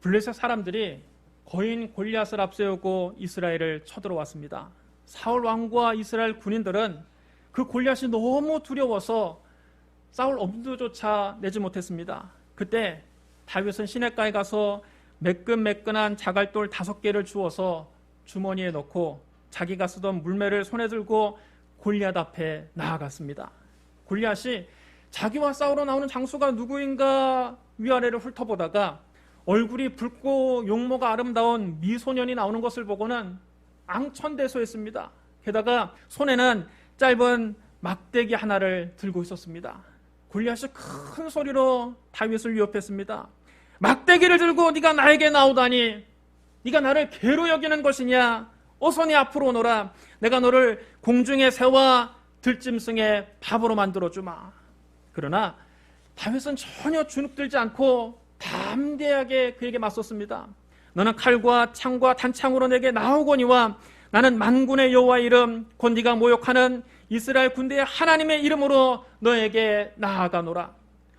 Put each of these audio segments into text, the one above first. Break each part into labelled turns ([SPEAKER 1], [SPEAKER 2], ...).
[SPEAKER 1] 블레셋 사람들이 거인 골리앗을 앞세우고 이스라엘을 쳐들어왔습니다. 사울 왕과 이스라엘 군인들은 그 골리앗이 너무 두려워서 싸울 엄두조차 내지 못했습니다. 그때 다윗은 시냇가에 가서 매끈매끈한 자갈돌 5개를 주워서 주머니에 넣고 자기가 쓰던 물매를 손에 들고 골리앗 앞에 나아갔습니다. 골리앗이 자기와 싸우러 나오는 장수가 누구인가 위아래를 훑어보다가 얼굴이 붉고 용모가 아름다운 미소년이 나오는 것을 보고는 앙천대소했습니다. 게다가 손에는 짧은 막대기 하나를 들고 있었습니다. 골리앗이 큰 소리로 다윗을 위협했습니다. 막대기를 들고 네가 나에게 나오다니, 네가 나를 개로 여기는 것이냐? 어서 네 앞으로 오너라. 내가 너를 공중의 새와 들짐승의 밥으로 만들어주마. 그러나 다윗은 전혀 주눅들지 않고 담대하게 그에게 맞섰습니다. 너는 칼과 창과 단창으로 내게 나오거니와 나는 만군의 여호와의 이름 곧 네가 모욕하는 이스라엘 군대의 하나님의 이름으로 너에게 나아가노라.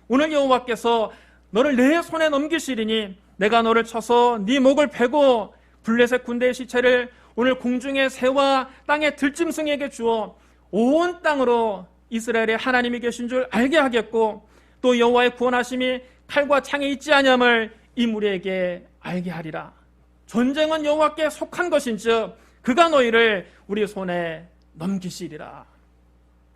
[SPEAKER 1] 오늘 여호와께서 너를 내 손에 넘기시리니 내가 너를 쳐서 네 목을 베고 블레셋 군대의 시체를 오늘 공중의 새와 땅의 들짐승에게 주어 온 땅으로 이스라엘의 하나님이 계신 줄 알게 하겠고 또 여호와의 구원하심이 칼과 창에 있지 아니함을 이 무리에게 알게 하리라. 전쟁은 여호와께 속한 것인즉 그가 너희를 우리 손에 넘기시리라.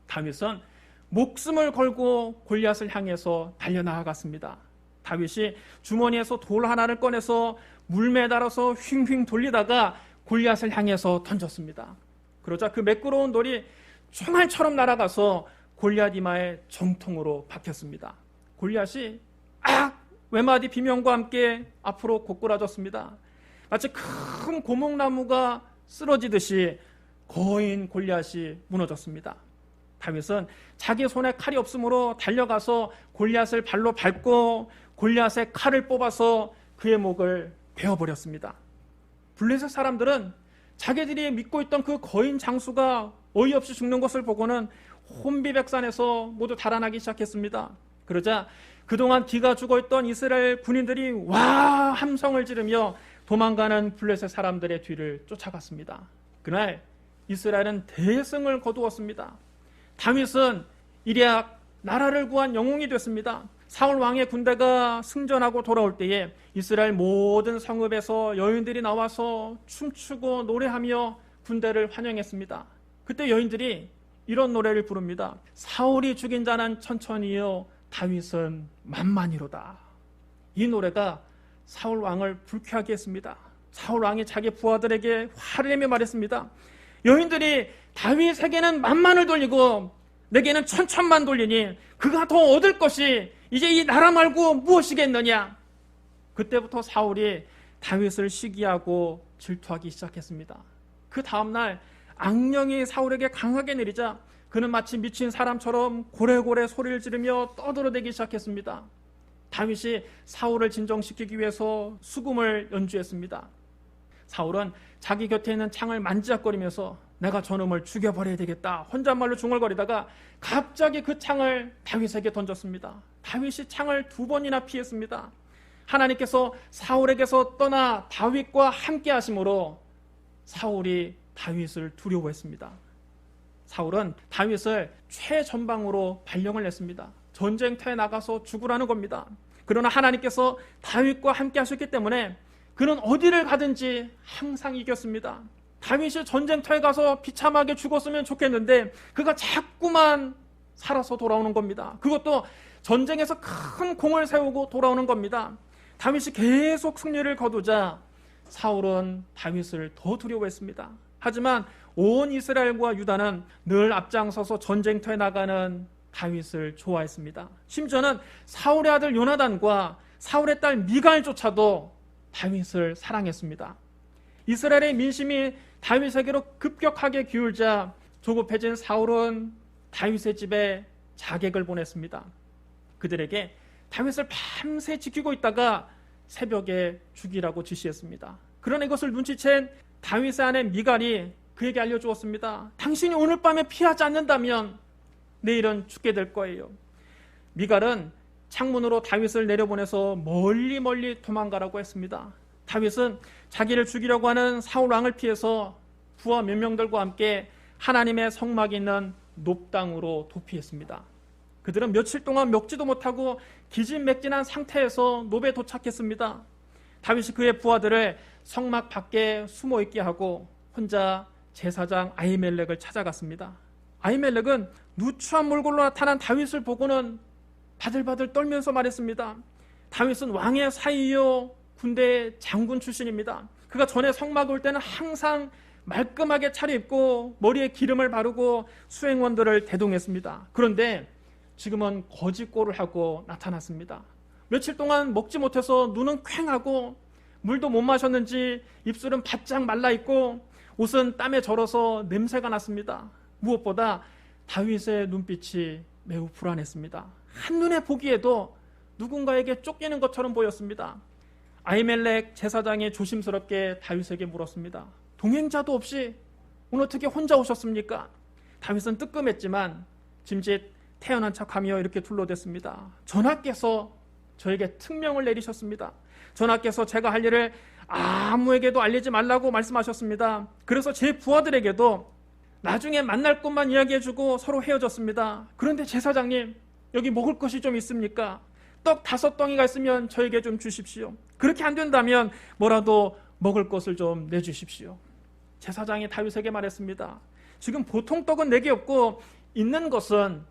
[SPEAKER 1] 다윗은 목숨을 걸고 골리앗을 향해서 달려나아갔습니다. 다윗이 주머니에서 돌 하나를 꺼내서 물매에 달아서 휙휙 돌리다가 골리앗을 향해서 던졌습니다. 그러자 그 매끄러운 돌이 총알처럼 날아가서 골리앗 이마에 정통으로 박혔습니다. 골리앗이 외마디 비명과 함께 앞으로 고꾸라졌습니다. 마치 큰 고목나무가 쓰러지듯이 거인 골리앗이 무너졌습니다. 다윗은 자기 손에 칼이 없으므로 달려가서 골리앗을 발로 밟고 골리앗의 칼을 뽑아서 그의 목을 베어버렸습니다. 블레셋 사람들은 자기들이 믿고 있던 그 거인 장수가 어이없이 죽는 것을 보고는 혼비백산에서 모두 달아나기 시작했습니다. 그러자 그동안 기가 죽어있던 이스라엘 군인들이 와 함성을 지르며 도망가는 블레셋 사람들의 뒤를 쫓아갔습니다. 그날 이스라엘은 대승을 거두었습니다. 다윗은 이리야 나라를 구한 영웅이 됐습니다. 사울 왕의 군대가 승전하고 돌아올 때에 이스라엘 모든 성읍에서 여인들이 나와서 춤추고 노래하며 군대를 환영했습니다. 그때 여인들이 이런 노래를 부릅니다. 사울이 죽인 자는 천천히요 다윗은 만만히로다. 이 노래가 사울 왕을 불쾌하게 했습니다. 사울 왕이 자기 부하들에게 화를 내며 말했습니다. 여인들이 다윗에게는 만만을 돌리고 내게는 천천만 돌리니 그가 더 얻을 것이 이제 이 나라 말고 무엇이겠느냐. 그때부터 사울이 다윗을 시기하고 질투하기 시작했습니다. 그 다음날 악령이 사울에게 강하게 내리자 그는 마치 미친 사람처럼 고래고래 소리를 지르며 떠들어대기 시작했습니다. 다윗이 사울을 진정시키기 위해서 수금을 연주했습니다. 사울은 자기 곁에 있는 창을 만지작거리면서 내가 저놈을 죽여버려야 되겠다 혼잣말로 중얼거리다가 갑자기 그 창을 다윗에게 던졌습니다. 다윗이 창을 2번이나 피했습니다. 하나님께서 사울에게서 떠나 다윗과 함께 하심으로 사울이 다윗을 두려워했습니다. 사울은 다윗을 최전방으로 발령을 냈습니다. 전쟁터에 나가서 죽으라는 겁니다. 그러나 하나님께서 다윗과 함께 하셨기 때문에 그는 어디를 가든지 항상 이겼습니다. 다윗이 전쟁터에 가서 비참하게 죽었으면 좋겠는데 그가 자꾸만 살아서 돌아오는 겁니다. 그것도 전쟁에서 큰 공을 세우고 돌아오는 겁니다. 다윗이 계속 승리를 거두자 사울은 다윗을 더 두려워했습니다. 하지만 온 이스라엘과 유다는 늘 앞장서서 전쟁터에 나가는 다윗을 좋아했습니다. 심지어는 사울의 아들 요나단과 사울의 딸 미갈조차도 다윗을 사랑했습니다. 이스라엘의 민심이 다윗에게로 급격하게 기울자 조급해진 사울은 다윗의 집에 자객을 보냈습니다. 그들에게 다윗을 밤새 지키고 있다가 새벽에 죽이라고 지시했습니다. 그러나 이것을 눈치챈 다윗의 아내 미갈이 그에게 알려주었습니다. 당신이 오늘 밤에 피하지 않는다면 내일은 죽게 될 거예요. 미갈은 창문으로 다윗을 내려보내서 멀리 멀리 도망가라고 했습니다. 다윗은 자기를 죽이려고 하는 사울 왕을 피해서 부하 몇 명들과 함께 하나님의 성막이 있는 놉 땅으로 도피했습니다. 그들은 며칠 동안 먹지도 못하고 기진맥진한 상태에서 놉에 도착했습니다. 다윗이 그의 부하들을 성막 밖에 숨어 있게 하고 혼자 제사장 아히멜렉을 찾아갔습니다. 아히멜렉은 누추한 몰골로 나타난 다윗을 보고는 바들바들 떨면서 말했습니다. 다윗은 왕의 사이요 군대 장군 출신입니다. 그가 전에 성막에 올 때는 항상 말끔하게 차려입고 머리에 기름을 바르고 수행원들을 대동했습니다. 그런데 지금은 거짓골을 하고 나타났습니다. 며칠 동안 먹지 못해서 눈은 퀭하고 물도 못 마셨는지 입술은 바짝 말라있고 옷은 땀에 절어서 냄새가 났습니다. 무엇보다 다윗의 눈빛이 매우 불안했습니다. 한눈에 보기에도 누군가에게 쫓기는 것처럼 보였습니다. 아히멜렉 제사장이 조심스럽게 다윗에게 물었습니다. 동행자도 없이 오늘 어떻게 혼자 오셨습니까? 다윗은 뜨끔했지만 짐짓 태연한 척하며 이렇게 둘러댔습니다. 전하께서 저에게 특명을 내리셨습니다. 전하께서 제가 할 일을 아무에게도 알리지 말라고 말씀하셨습니다. 그래서 제 부하들에게도 나중에 만날 것만 이야기해주고 서로 헤어졌습니다. 그런데 제사장님, 여기 먹을 것이 좀 있습니까? 떡 5덩이가 있으면 저에게 좀 주십시오. 그렇게 안 된다면 뭐라도 먹을 것을 좀 내주십시오. 제사장이 다윗에게 말했습니다. 지금 보통 떡은 내게 없고 있는 것은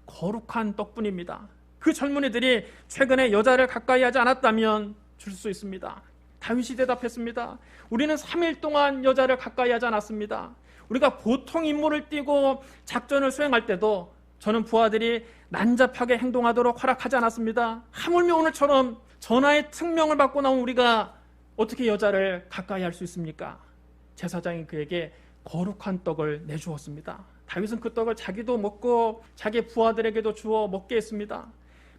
[SPEAKER 1] 거룩한 떡뿐입니다. 그 젊은이들이 최근에 여자를 가까이 하지 않았다면 줄 수 있습니다. 다윗이 대답했습니다. 우리는 3일 동안 여자를 가까이 하지 않았습니다. 우리가 보통 임무를 띠고 작전을 수행할 때도 저는 부하들이 난잡하게 행동하도록 허락하지 않았습니다. 하물며 오늘처럼 전하의 특명을 받고 나온 우리가 어떻게 여자를 가까이 할 수 있습니까? 제사장이 그에게 거룩한 떡을 내주었습니다. 다윗은 그 떡을 자기도 먹고 자기 부하들에게도 주어 먹게 했습니다.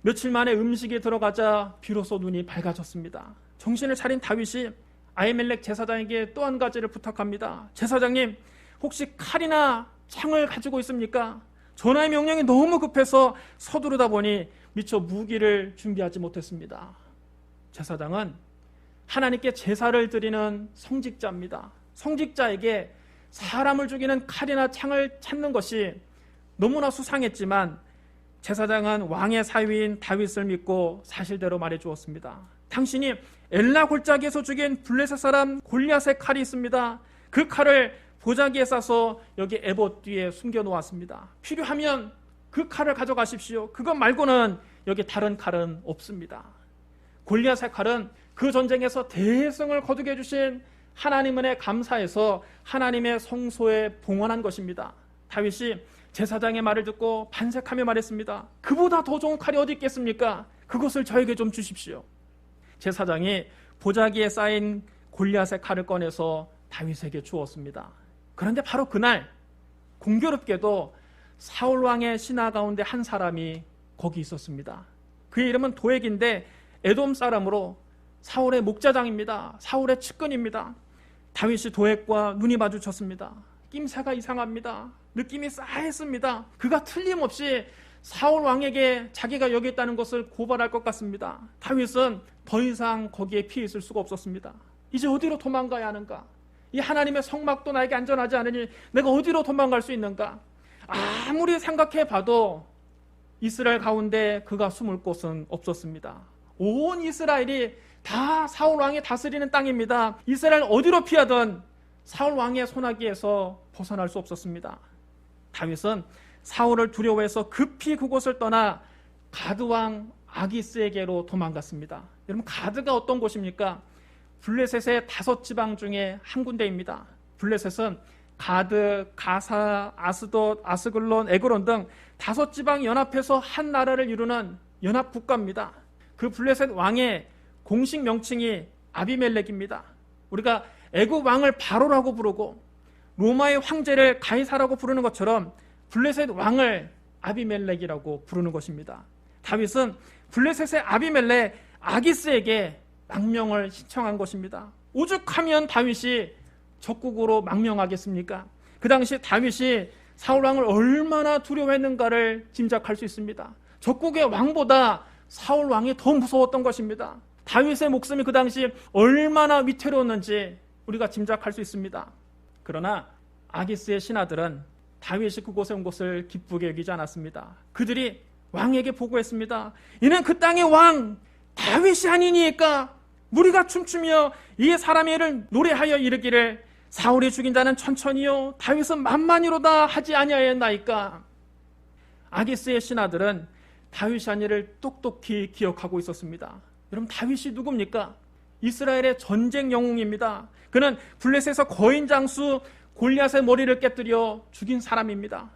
[SPEAKER 1] 며칠 만에 음식이 들어가자 비로소 눈이 밝아졌습니다. 정신을 차린 다윗이 아히멜렉 제사장에게 또 한 가지를 부탁합니다. 제사장님, 혹시 칼이나 창을 가지고 있습니까? 전하의 명령이 너무 급해서 서두르다 보니 미처 무기를 준비하지 못했습니다. 제사장은 하나님께 제사를 드리는 성직자입니다. 성직자에게 사람을 죽이는 칼이나 창을 찾는 것이 너무나 수상했지만 제사장은 왕의 사위인 다윗을 믿고 사실대로 말해주었습니다. 당신이 엘라 골짜기에서 죽인 블레셋 사람 골리앗의 칼이 있습니다. 그 칼을 보자기에 싸서 여기 에봇 뒤에 숨겨놓았습니다. 필요하면 그 칼을 가져가십시오. 그것 말고는 여기 다른 칼은 없습니다. 골리앗의 칼은 그 전쟁에서 대승을 거두게 해주신 하나님 은혜 감사해서 하나님의 성소에 봉헌한 것입니다. 다윗이 제사장의 말을 듣고 반색하며 말했습니다. 그보다 더 좋은 칼이 어디 있겠습니까? 그것을 저에게 좀 주십시오. 제사장이 보자기에 쌓인 골리앗의 칼을 꺼내서 다윗에게 주었습니다. 그런데 바로 그날 공교롭게도 사울 왕의 신하 가운데 한 사람이 거기 있었습니다. 그의 이름은 도액인데 에돔 사람으로 사울의 목자장입니다. 사울의 측근입니다. 다윗이 도액과 눈이 마주쳤습니다. 낌새가 이상합니다. 느낌이 싸했습니다. 그가 틀림없이 사울 왕에게 자기가 여기 있다는 것을 고발할 것 같습니다. 다윗은 더 이상 거기에 피해 있을 수가 없었습니다. 이제 어디로 도망가야 하는가? 이 하나님의 성막도 나에게 안전하지 않으니 내가 어디로 도망갈 수 있는가? 아무리 생각해 봐도 이스라엘 가운데 그가 숨을 곳은 없었습니다. 온 이스라엘이 다 사울 왕이 다스리는 땅입니다. 이스라엘 어디로 피하든 사울 왕의 손아귀에서 벗어날 수 없었습니다. 다윗은 사울을 두려워해서 급히 그곳을 떠나 가드 왕 아기스에게로 도망갔습니다. 여러분, 가드가 어떤 곳입니까? 블레셋의 5지방 중에 한 군데입니다. 블레셋은 가드, 가사, 아스돗, 아스글론, 에그론 등 5지방이 연합해서 한 나라를 이루는 연합국가입니다. 그 블레셋 왕의 공식 명칭이 아비멜렉입니다. 우리가 애굽 왕을 바로라고 부르고 로마의 황제를 가이사라고 부르는 것처럼 블레셋 왕을 아비멜렉이라고 부르는 것입니다. 다윗은 블레셋의 아비멜렉 아기스에게 망명을 신청한 것입니다. 오죽하면 다윗이 적국으로 망명하겠습니까? 그 당시 다윗이 사울 왕을 얼마나 두려워했는가를 짐작할 수 있습니다. 적국의 왕보다 사울 왕이 더 무서웠던 것입니다. 다윗의 목숨이 그 당시 얼마나 위태로웠는지 우리가 짐작할 수 있습니다. 그러나 아기스의 신하들은 다윗이 그곳에 온 것을 기쁘게 여기지 않았습니다. 그들이 왕에게 보고했습니다. 이는 그 땅의 왕 다윗이 아니니까 우리가 춤추며 이 사람의 일을 노래하여 이르기를 사울이 죽인 자는 천천히요 다윗은 만만히로다 하지 아니하였나이까. 아기스의 신하들은 다윗이 한 일을 똑똑히 기억하고 있었습니다. 여러분, 다윗이 누굽니까? 이스라엘의 전쟁 영웅입니다. 그는 블레셋에서 거인 장수 골리앗의 머리를 깨뜨려 죽인 사람입니다.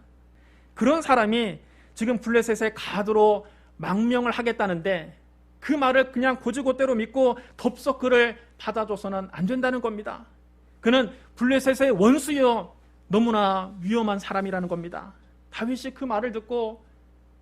[SPEAKER 1] 그런 사람이 지금 블레셋의 가드로 망명을 하겠다는데 그 말을 그냥 곧이곧대로 믿고 덥석 그를 받아줘서는 안 된다는 겁니다. 그는 블레셋의 원수여 너무나 위험한 사람이라는 겁니다. 다윗이 그 말을 듣고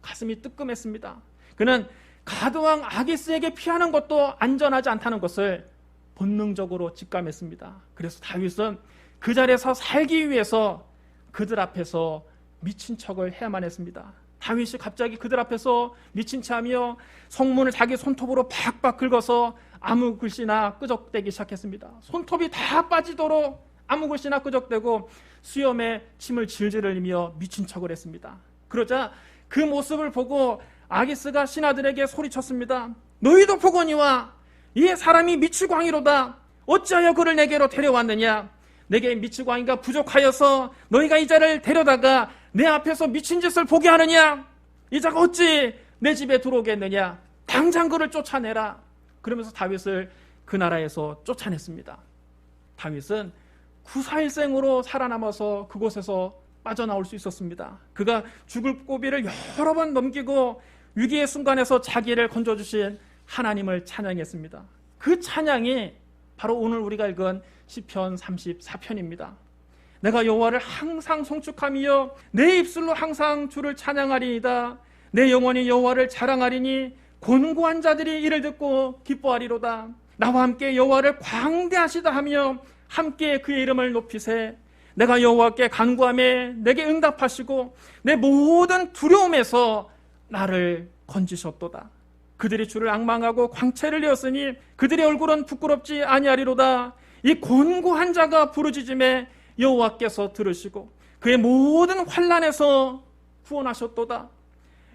[SPEAKER 1] 가슴이 뜨끔했습니다. 그는 가드왕 아기스에게 피하는 것도 안전하지 않다는 것을 본능적으로 직감했습니다. 그래서 다윗은 그 자리에서 살기 위해서 그들 앞에서 미친 척을 해야만 했습니다. 다윗이 갑자기 그들 앞에서 미친 체하며 성문을 자기 손톱으로 박박 긁어서 아무 글씨나 끄적대기 시작했습니다. 손톱이 다 빠지도록 아무 글씨나 끄적대고 수염에 침을 질질 흘리며 미친 척을 했습니다. 그러자 그 모습을 보고 아기스가 신하들에게 소리쳤습니다. 너희도 보거니와 이 사람이 미치광이로다. 어찌하여 그를 내게로 데려왔느냐? 내게 미치광이가 부족하여서 너희가 이 자를 데려다가 내 앞에서 미친 짓을 보게 하느냐? 이 자가 어찌 내 집에 들어오겠느냐? 당장 그를 쫓아내라. 그러면서 다윗을 그 나라에서 쫓아냈습니다. 다윗은 구사일생으로 살아남아서 그곳에서 빠져나올 수 있었습니다. 그가 죽을 고비를 여러 번 넘기고 위기의 순간에서 자기를 건져주신 하나님을 찬양했습니다. 그 찬양이 바로 오늘 우리가 읽은 시편 34편입니다. 내가 여호와를 항상 송축하며 내 입술로 항상 주를 찬양하리이다. 내 영혼이 여호와를 자랑하리니 곤고한 자들이 이를 듣고 기뻐하리로다. 나와 함께 여호와를 광대하시다 하며 함께 그의 이름을 높이세. 내가 여호와께 간구하며 내게 응답하시고 내 모든 두려움에서 나를 건지셨도다. 그들이 주를 앙망하고 광채를 내었으니 그들의 얼굴은 부끄럽지 아니하리로다. 이 곤고한 자가 부르짖음에 여호와께서 들으시고 그의 모든 환난에서 구원하셨도다.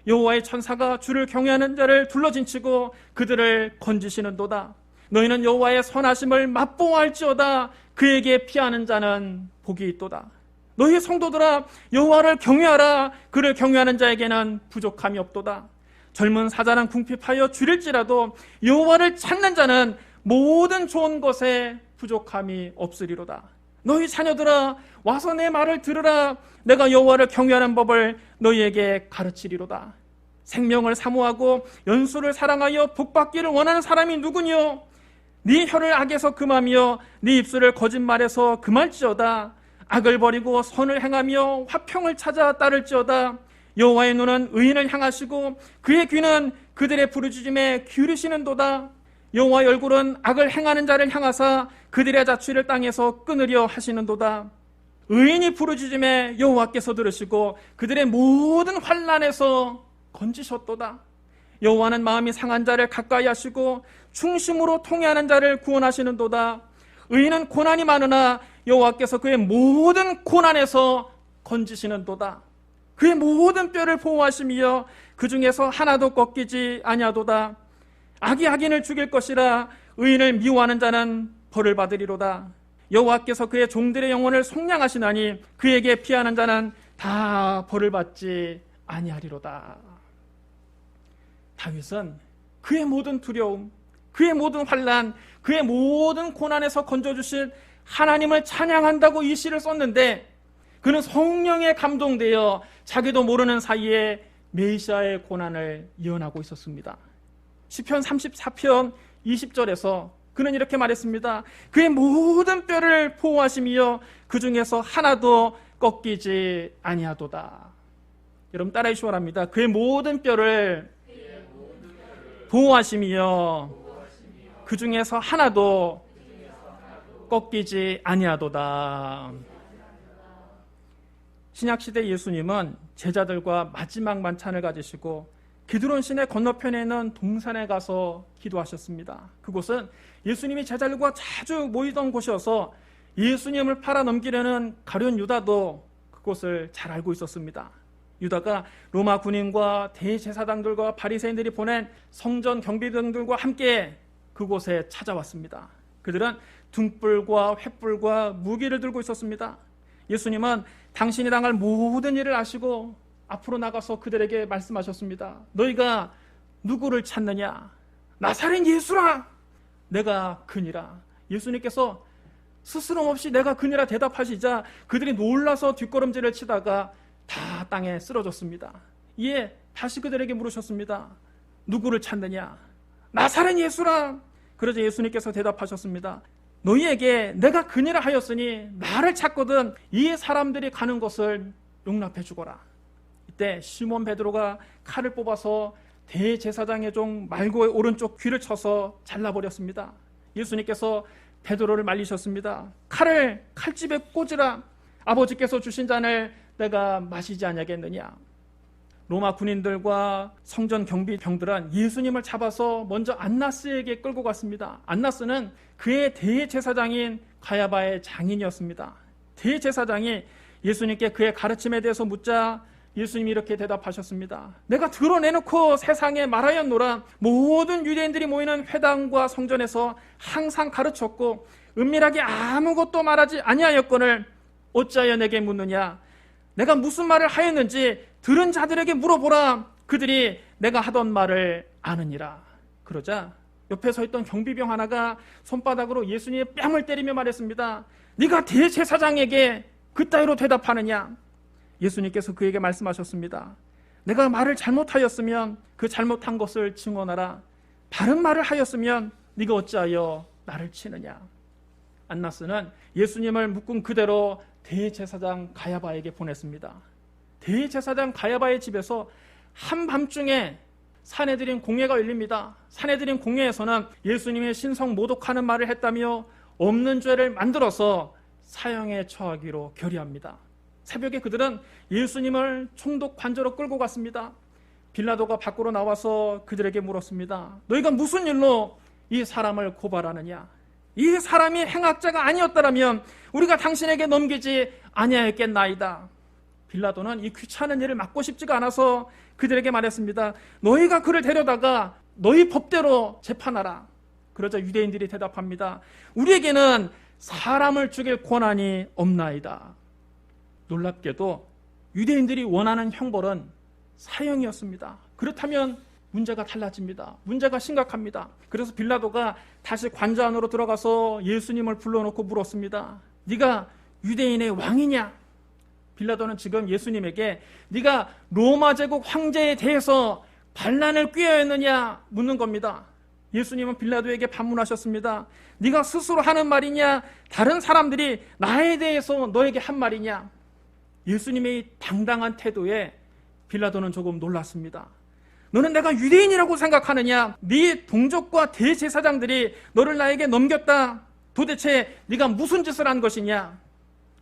[SPEAKER 1] 여호와의 천사가 주를 경외하는 자를 둘러진치고 그들을 건지시는도다. 너희는 여호와의 선하심을 맛보아할지어다. 그에게 피하는 자는 복이 있도다. 너희 성도들아 여호와를 경외하라. 그를 경외하는 자에게는 부족함이 없도다. 젊은 사자는 궁핍하여 줄일지라도 여호와를 찾는 자는 모든 좋은 것에 부족함이 없으리로다. 너희 자녀들아 와서 내 말을 들으라. 내가 여호와를 경외하는 법을 너희에게 가르치리로다. 생명을 사모하고 연수를 사랑하여 복받기를 원하는 사람이 누구뇨? 네 혀를 악에서 금하며 네 입술을 거짓말에서 금할지어다. 악을 버리고 선을 행하며 화평을 찾아 따를지어다. 여호와의 눈은 의인을 향하시고 그의 귀는 그들의 부르짖음에 기울이시는도다. 여호와의 얼굴은 악을 행하는 자를 향하사 그들의 자취를 땅에서 끊으려 하시는도다. 의인이 부르짖음에 여호와께서 들으시고 그들의 모든 환난에서 건지셨도다. 여호와는 마음이 상한 자를 가까이 하시고 충심으로 통회하는 자를 구원하시는도다. 의인은 고난이 많으나 여호와께서 그의 모든 고난에서 건지시는도다. 그의 모든 뼈를 보호하시며 그 중에서 하나도 꺾이지 아니하도다. 악이 악인을 죽일 것이라. 의인을 미워하는 자는 벌을 받으리로다. 여호와께서 그의 종들의 영혼을 속량하시나니 그에게 피하는 자는 다 벌을 받지 아니하리로다. 다윗은 그의 모든 두려움, 그의 모든 환난, 그의 모든 고난에서 건져주신 하나님을 찬양한다고 이 시를 썼는데 그는 성령에 감동되어 자기도 모르는 사이에 메시아의 고난을 예언하고 있었습니다. 시편 34편 20절에서 그는 이렇게 말했습니다. 그의 모든 뼈를 보호하시며 그 중에서 하나도 꺾이지 아니하도다. 여러분 따라해 주시기 바랍니다. 그의 모든 뼈를 보호하시며 그 중에서 하나도 꺾이지 아니하도다. 신약시대 예수님은 제자들과 마지막 만찬을 가지시고 기드론 시내 건너편에 있는 동산에 가서 기도하셨습니다. 그곳은 예수님이 제자들과 자주 모이던 곳이어서 예수님을 팔아넘기려는 가룟 유다도 그곳을 잘 알고 있었습니다. 유다가 로마 군인과 대제사장들과 바리새인들이 보낸 성전 경비병들과 함께 그곳에 찾아왔습니다. 그들은 등불과 횃불과 무기를 들고 있었습니다. 예수님은 당신이 당할 모든 일을 아시고 앞으로 나가서 그들에게 말씀하셨습니다. 너희가 누구를 찾느냐? 나사렛 예수라! 내가 그니라. 예수님께서 스스럼 없이 내가 그니라 대답하시자 그들이 놀라서 뒷걸음질을 치다가 다 땅에 쓰러졌습니다. 이에 다시 그들에게 물으셨습니다. 누구를 찾느냐? 나사렛 예수라! 그러자 예수님께서 대답하셨습니다. 너희에게 내가 그니라 하였으니 나를 찾거든 이 사람들이 가는 것을 용납해 주거라. 이때 시몬 베드로가 칼을 뽑아서 대제사장의 종 말고의 오른쪽 귀를 쳐서 잘라버렸습니다. 예수님께서 베드로를 말리셨습니다. 칼을 칼집에 꽂으라. 아버지께서 주신 잔을 내가 마시지 아니하겠느냐. 로마 군인들과 성전 경비병들은 예수님을 잡아서 먼저 안나스에게 끌고 갔습니다. 안나스는 그의 대제사장인 가야바의 장인이었습니다. 대제사장이 예수님께 그의 가르침에 대해서 묻자 예수님이 이렇게 대답하셨습니다. 내가 드러내놓고 세상에 말하였노라. 모든 유대인들이 모이는 회당과 성전에서 항상 가르쳤고 은밀하게 아무것도 말하지 아니하였거늘 어찌하여 내게 묻느냐. 내가 무슨 말을 하였는지 들은 자들에게 물어보라. 그들이 내가 하던 말을 아느니라. 그러자 옆에 서 있던 경비병 하나가 손바닥으로 예수님의 뺨을 때리며 말했습니다. 네가 대제사장에게 그따위로 대답하느냐. 예수님께서 그에게 말씀하셨습니다. 내가 말을 잘못하였으면 그 잘못한 것을 증언하라. 바른 말을 하였으면 네가 어찌하여 나를 치느냐. 안나스는 예수님을 묶은 그대로 대제사장 가야바에게 보냈습니다. 대제사장 가야바의 집에서 한밤중에 사내들인 공회가 열립니다. 사내들인 공회에서는 예수님의 신성 모독하는 말을 했다며 없는 죄를 만들어서 사형에 처하기로 결의합니다. 새벽에 그들은 예수님을 총독 관저로 끌고 갔습니다. 빌라도가 밖으로 나와서 그들에게 물었습니다. 너희가 무슨 일로 이 사람을 고발하느냐? 이 사람이 행악자가 아니었다라면 우리가 당신에게 넘기지 아니하였겠나이다. 빌라도는 이 귀찮은 일을 맡고 싶지가 않아서 그들에게 말했습니다. 너희가 그를 데려다가 너희 법대로 재판하라. 그러자 유대인들이 대답합니다. 우리에게는 사람을 죽일 권한이 없나이다. 놀랍게도 유대인들이 원하는 형벌은 사형이었습니다. 그렇다면 문제가 달라집니다. 문제가 심각합니다. 그래서 빌라도가 다시 관저 안으로 들어가서 예수님을 불러놓고 물었습니다. 네가 유대인의 왕이냐? 빌라도는 지금 예수님에게 네가 로마 제국 황제에 대해서 반란을 꾀하였느냐 묻는 겁니다. 예수님은 빌라도에게 반문하셨습니다. 네가 스스로 하는 말이냐? 다른 사람들이 나에 대해서 너에게 한 말이냐? 예수님의 당당한 태도에 빌라도는 조금 놀랐습니다. 너는 내가 유대인이라고 생각하느냐? 네 동족과 대제사장들이 너를 나에게 넘겼다. 도대체 네가 무슨 짓을 한 것이냐?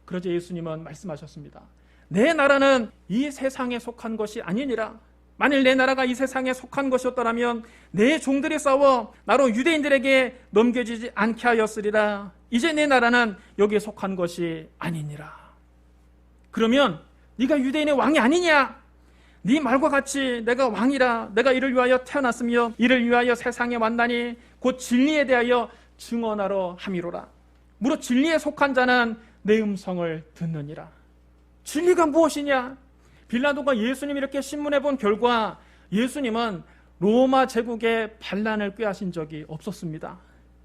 [SPEAKER 1] 그러자 예수님은 말씀하셨습니다. 내 나라는 이 세상에 속한 것이 아니니라. 만일 내 나라가 이 세상에 속한 것이었더라면 내 종들이 싸워 나로 유대인들에게 넘겨지지 않게 하였으리라. 이제 내 나라는 여기에 속한 것이 아니니라. 그러면 네가 유대인의 왕이 아니냐? 네 말과 같이 내가 왕이라. 내가 이를 위하여 태어났으며 이를 위하여 세상에 왔나니 곧 진리에 대하여 증언하러 함이로라. 무릇 진리에 속한 자는 내 음성을 듣느니라. 진리가 무엇이냐? 빌라도가 예수님 이렇게 신문해 본 결과 예수님은 로마 제국의 반란을 꾀하신 적이 없었습니다.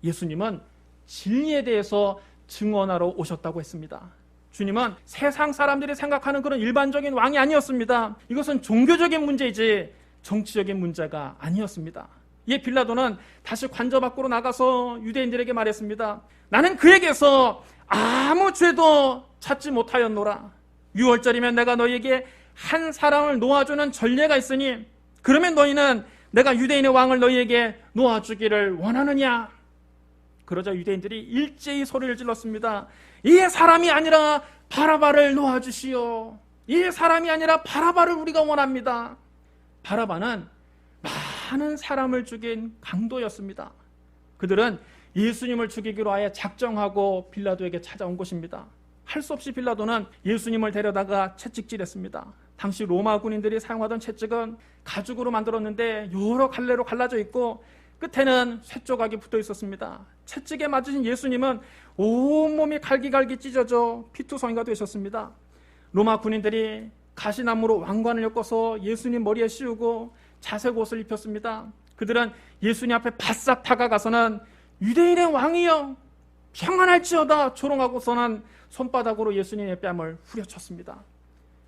[SPEAKER 1] 예수님은 진리에 대해서 증언하러 오셨다고 했습니다. 주님은 세상 사람들이 생각하는 그런 일반적인 왕이 아니었습니다. 이것은 종교적인 문제이지 정치적인 문제가 아니었습니다. 이에 빌라도는 다시 관저 밖으로 나가서 유대인들에게 말했습니다. 나는 그에게서 아무 죄도 찾지 못하였노라. 6월절이면 내가 너희에게 한 사람을 놓아주는 전례가 있으니 그러면 너희는 내가 유대인의 왕을 너희에게 놓아주기를 원하느냐? 그러자 유대인들이 일제히 소리를 질렀습니다. 이 사람이 아니라 바라바를 놓아주시오. 이 사람이 아니라 바라바를 우리가 원합니다. 바라바는 많은 사람을 죽인 강도였습니다. 그들은 예수님을 죽이기로 아예 작정하고 빌라도에게 찾아온 것입니다. 할 수 없이 빌라도는 예수님을 데려다가 채찍질했습니다. 당시 로마 군인들이 사용하던 채찍은 가죽으로 만들었는데 여러 갈래로 갈라져 있고 끝에는 쇠조각이 붙어 있었습니다. 채찍에 맞으신 예수님은 온몸이 갈기갈기 찢어져 피투성이가 되셨습니다. 로마 군인들이 가시나무로 왕관을 엮어서 예수님 머리에 씌우고 자색 옷을 입혔습니다. 그들은 예수님 앞에 바싹 다가가서는 유대인의 왕이여 평안할지어다 조롱하고서는 손바닥으로 예수님의 뺨을 후려쳤습니다.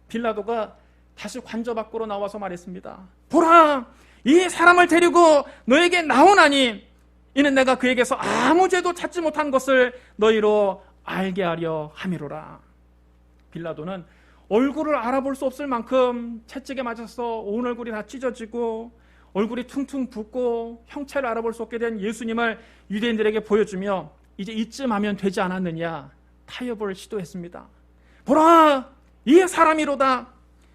[SPEAKER 1] 빌라도가 다시 관저 밖으로 나와서 말했습니다. 보라, 이 사람을 데리고 너에게 나오나니 이는 내가 그에게서 아무 죄도 찾지 못한 것을 너희로 알게 하려 함이로라. 빌라도는 얼굴을 알아볼 수 없을 만큼 채찍에 맞아서 온 얼굴이 다 찢어지고 얼굴이 퉁퉁 붓고 형체를 알아볼 수 없게 된 예수님을 유대인들에게 보여주며 이제 이쯤 하면 되지 않았느냐 타협을 시도했습니다. 보라, 이 사람이로다.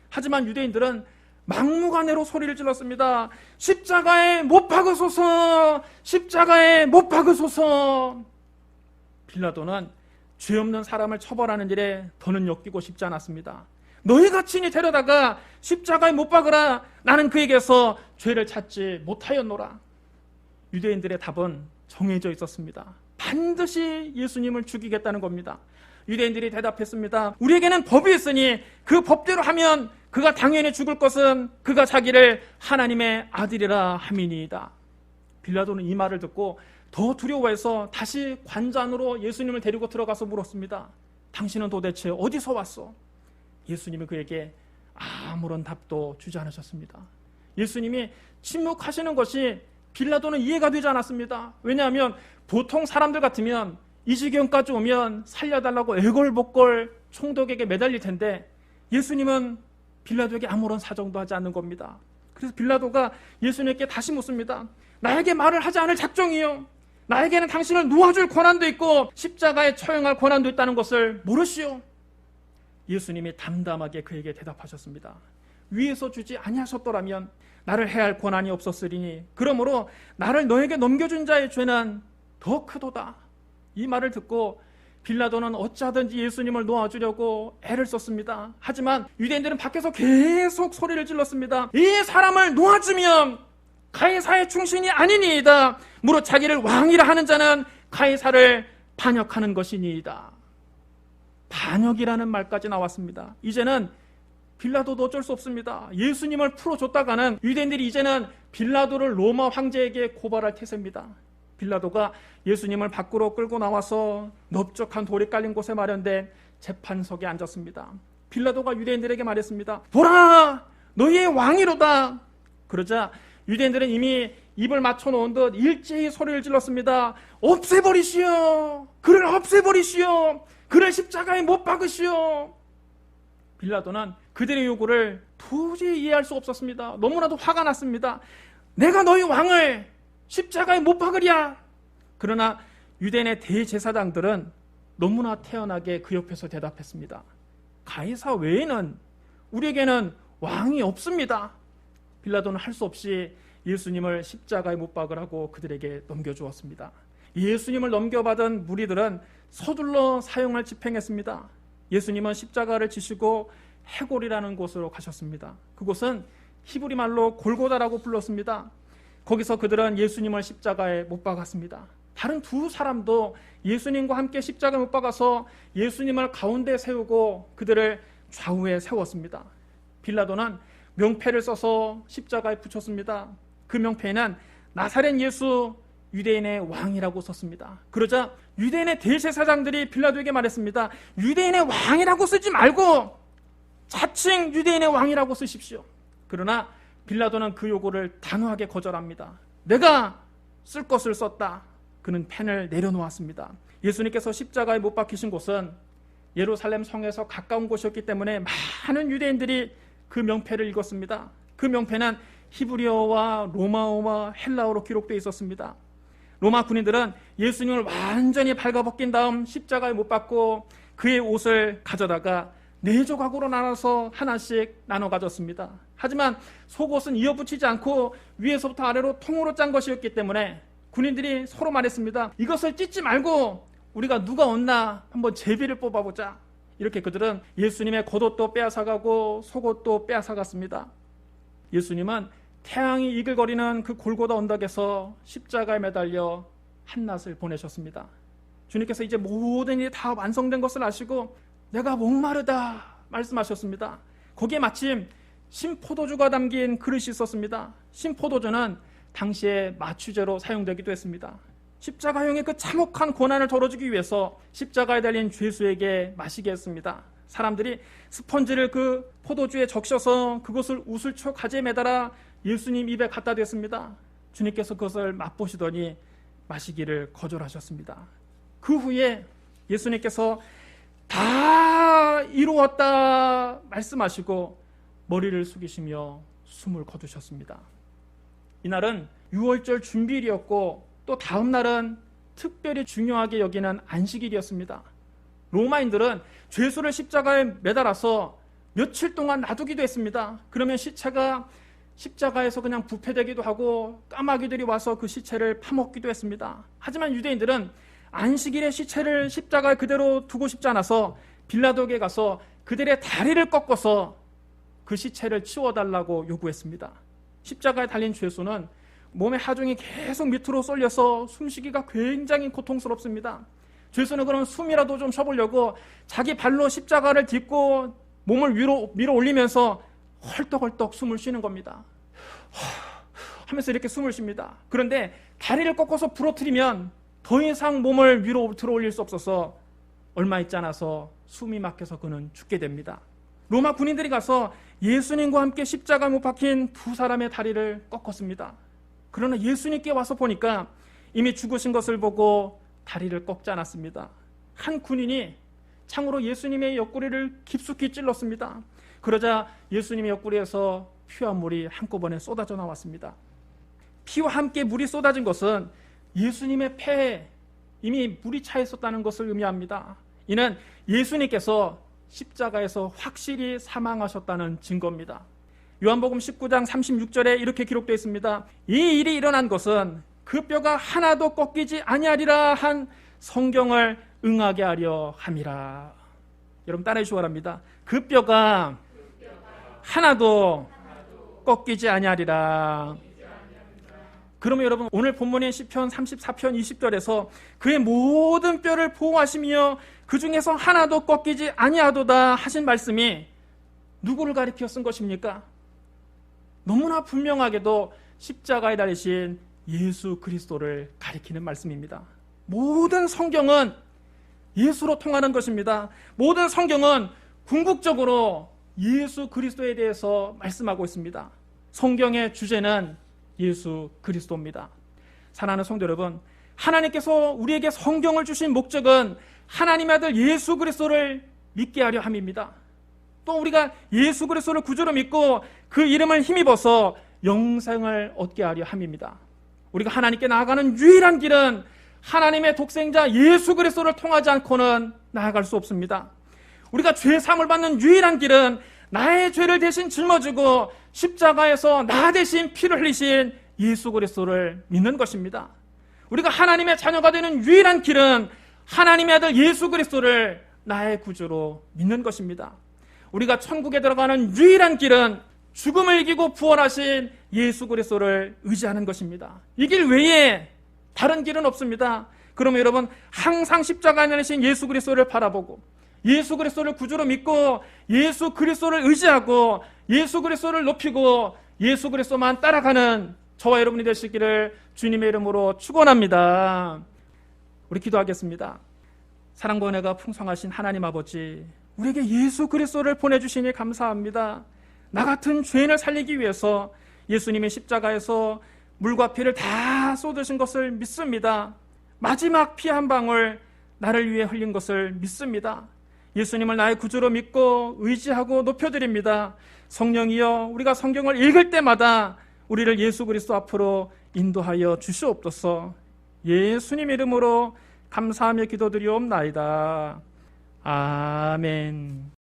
[SPEAKER 1] 하지만 유대인들은 막무가내로 소리를 질렀습니다. 십자가에 못 박으소서, 십자가에 못 박으소서. 빌라도는 죄 없는 사람을 처벌하는 일에 더는 엮이고 싶지 않았습니다. 너희가 친히 데려다가 십자가에 못 박으라. 나는 그에게서 죄를 찾지 못하였노라. 유대인들의 답은 정해져 있었습니다. 반드시 예수님을 죽이겠다는 겁니다. 유대인들이 대답했습니다. 우리에게는 법이 있으니 그 법대로 하면 그가 당연히 죽을 것은 그가 자기를 하나님의 아들이라 함이니이다. 빌라도는 이 말을 듣고 더 두려워해서 다시 관저 안으로 예수님을 데리고 들어가서 물었습니다. 당신은 도대체 어디서 왔어? 예수님이 그에게 아무런 답도 주지 않으셨습니다. 예수님이 침묵하시는 것이 빌라도는 이해가 되지 않았습니다. 왜냐하면 보통 사람들 같으면 이 지경까지 오면 살려달라고 애걸복걸 총독에게 매달릴 텐데 예수님은 빌라도에게 아무런 사정도 하지 않는 겁니다. 그래서 빌라도가 예수님께 다시 묻습니다. 나에게 말을 하지 않을 작정이요, 나에게는 당신을 놓아줄 권한도 있고 십자가에 처형할 권한도 있다는 것을 모르시오. 예수님이 담담하게 그에게 대답하셨습니다. 위에서 주지 아니하셨더라면 나를 해할 권한이 없었으리니 그러므로 나를 너에게 넘겨준 자의 죄는 더 크도다. 이 말을 듣고 빌라도는 어찌하든지 예수님을 놓아주려고 애를 썼습니다. 하지만 유대인들은 밖에서 계속 소리를 질렀습니다. 이 사람을 놓아주면 가이사의 충신이 아니니이다. 무릇 자기를 왕이라 하는 자는 가이사를 반역하는 것이니이다. 반역이라는 말까지 나왔습니다. 이제는 빌라도도 어쩔 수 없습니다. 예수님을 풀어줬다가는 유대인들이 이제는 빌라도를 로마 황제에게 고발할 태세입니다. 빌라도가 예수님을 밖으로 끌고 나와서 넓적한 돌이 깔린 곳에 마련된 재판석에 앉았습니다. 빌라도가 유대인들에게 말했습니다. 보라, 너희의 왕이로다. 그러자 유대인들은 이미 입을 맞춰놓은 듯 일제히 소리를 질렀습니다. 없애버리시오, 그를 없애버리시오, 그를 십자가에 못 박으시오. 빌라도는 그들의 요구를 도저히 이해할 수 없었습니다. 너무나도 화가 났습니다. 내가 너희 왕을 십자가에 못 박으랴. 그러나 유대인의 대제사장들은 너무나 태연하게 그 옆에서 대답했습니다. 가이사 외에는 우리에게는 왕이 없습니다. 빌라도는 할 수 없이 예수님을 십자가에 못 박으라고 그들에게 넘겨주었습니다. 예수님을 넘겨받은 무리들은 서둘러 사형을 집행했습니다. 예수님은 십자가를 지시고 해골이라는 곳으로 가셨습니다. 그곳은 히브리 말로 골고다라고 불렀습니다. 거기서 그들은 예수님을 십자가에 못 박았습니다. 다른 두 사람도 예수님과 함께 십자가에 못 박아서 예수님을 가운데 세우고 그들을 좌우에 세웠습니다. 빌라도는 명패를 써서 십자가에 붙였습니다. 그 명패에는 나사렛 예수 유대인의 왕이라고 썼습니다. 그러자 유대인의 대제사장들이 빌라도에게 말했습니다. 유대인의 왕이라고 쓰지 말고 자칭 유대인의 왕이라고 쓰십시오. 그러나 빌라도는 그 요구를 단호하게 거절합니다. 내가 쓸 것을 썼다. 그는 펜을 내려놓았습니다. 예수님께서 십자가에 못 박히신 곳은 예루살렘 성에서 가까운 곳이었기 때문에 많은 유대인들이 그 명패를 읽었습니다. 그 명패는 히브리어와 로마어와 헬라어로 기록되어 있었습니다. 로마 군인들은 예수님을 완전히 발가벗긴 다음 십자가에 못 박고 그의 옷을 가져다가 4조각으로 나눠서 하나씩 나눠 가졌습니다. 하지만 속옷은 이어붙이지 않고 위에서부터 아래로 통으로 짠 것이었기 때문에 군인들이 서로 말했습니다. 이것을 찢지 말고 우리가 누가 얻나 한번 제비를 뽑아보자. 이렇게 그들은 예수님의 겉옷도 빼앗아가고 속옷도 빼앗아갔습니다. 예수님은 태양이 이글거리는 그 골고다 언덕에서 십자가에 매달려 한낮을 보내셨습니다. 주님께서 이제 모든 일이 다 완성된 것을 아시고 내가 목마르다 말씀하셨습니다. 거기에 마침 신포도주가 담긴 그릇이 있었습니다. 신포도주는 당시에 마취제로 사용되기도 했습니다. 십자가형의 그 참혹한 고난을 덜어주기 위해서 십자가에 달린 죄수에게 마시게 했습니다. 사람들이 스펀지를 그 포도주에 적셔서 그것을 우슬초 가지에 매달아 예수님 입에 갖다 댔습니다. 주님께서 그것을 맛보시더니 마시기를 거절하셨습니다. 그 후에 예수님께서 다 이루었다 말씀하시고 머리를 숙이시며 숨을 거두셨습니다. 이날은 유월절 준비일이었고 또 다음 날은 특별히 중요하게 여기는 안식일이었습니다. 로마인들은 죄수를 십자가에 매달아서 며칠 동안 놔두기도 했습니다. 그러면 시체가 십자가에서 그냥 부패되기도 하고 까마귀들이 와서 그 시체를 파먹기도 했습니다. 하지만 유대인들은 안식일에 시체를 십자가에 그대로 두고 싶지 않아서 빌라도에게 가서 그들의 다리를 꺾어서 그 시체를 치워달라고 요구했습니다. 십자가에 달린 죄수는 몸의 하중이 계속 밑으로 쏠려서 숨쉬기가 굉장히 고통스럽습니다. 죄수는 그럼 숨이라도 좀 쉬어보려고 자기 발로 십자가를 딛고 몸을 위로 밀어 올리면서 헐떡헐떡 숨을 쉬는 겁니다. 하면서 이렇게 숨을 쉽니다. 그런데 다리를 꺾어서 부러뜨리면 더 이상 몸을 위로 들어 올릴 수 없어서 얼마 있지 않아서 숨이 막혀서 그는 죽게 됩니다. 로마 군인들이 가서 예수님과 함께 십자가 못 박힌 두 사람의 다리를 꺾었습니다. 그러나 예수님께 와서 보니까 이미 죽으신 것을 보고 다리를 꺾지 않았습니다. 한 군인이 창으로 예수님의 옆구리를 깊숙이 찔렀습니다. 그러자 예수님의 옆구리에서 피와 물이 한꺼번에 쏟아져 나왔습니다. 피와 함께 물이 쏟아진 것은 예수님의 폐에 이미 물이 차 있었다는 것을 의미합니다. 이는 예수님께서 십자가에서 확실히 사망하셨다는 증거입니다. 요한복음 19장 36절에 이렇게 기록되어 있습니다. 이 일이 일어난 것은 그 뼈가 하나도 꺾이지 아니하리라 한 성경을 응하게 하려 함이라. 여러분 따라해 주시기 바랍니다. 그 뼈가 하나도 꺾이지 아니하리라. 그러면 여러분 오늘 본문의 시편 34편 20절에서 그의 모든 뼈를 보호하시며 그 중에서 하나도 꺾이지 아니하도다 하신 말씀이 누구를 가리켜 쓴 것입니까? 너무나 분명하게도 십자가에 달리신 예수 그리스도를 가리키는 말씀입니다. 모든 성경은 예수로 통하는 것입니다. 모든 성경은 궁극적으로 예수 그리스도에 대해서 말씀하고 있습니다. 성경의 주제는 예수 그리스도입니다. 사랑하는 성도 여러분, 하나님께서 우리에게 성경을 주신 목적은 하나님의 아들 예수 그리스도를 믿게 하려 함입니다. 또 우리가 예수 그리스도를 구주로 믿고 그 이름을 힘입어서 영생을 얻게 하려 함입니다. 우리가 하나님께 나아가는 유일한 길은 하나님의 독생자 예수 그리스도를 통하지 않고는 나아갈 수 없습니다. 우리가 죄 사함을 받는 유일한 길은 나의 죄를 대신 짊어지고 십자가에서 나 대신 피를 흘리신 예수 그리스도를 믿는 것입니다. 우리가 하나님의 자녀가 되는 유일한 길은 하나님의 아들 예수 그리스도를 나의 구주로 믿는 것입니다. 우리가 천국에 들어가는 유일한 길은 죽음을 이기고 부활하신 예수 그리스도를 의지하는 것입니다. 이 길 외에 다른 길은 없습니다. 그러면 여러분 항상 십자가에 내리신 예수 그리스도를 바라보고 예수 그리스도를 구주로 믿고 예수 그리스도를 의지하고 예수 그리스도를 높이고 예수 그리스도만 따라가는 저와 여러분이 되시기를 주님의 이름으로 축원합니다. 우리 기도하겠습니다. 사랑과 은혜가 풍성하신 하나님 아버지, 우리에게 예수 그리스도를 보내주시니 감사합니다. 나 같은 죄인을 살리기 위해서 예수님의 십자가에서 물과 피를 다 쏟으신 것을 믿습니다. 마지막 피 한 방울 나를 위해 흘린 것을 믿습니다. 예수님을 나의 구주로 믿고 의지하고 높여드립니다. 성령이여, 우리가 성경을 읽을 때마다 우리를 예수 그리스도 앞으로 인도하여 주시옵소서. 예수님 이름으로 감사하며 기도드리옵나이다. 아멘.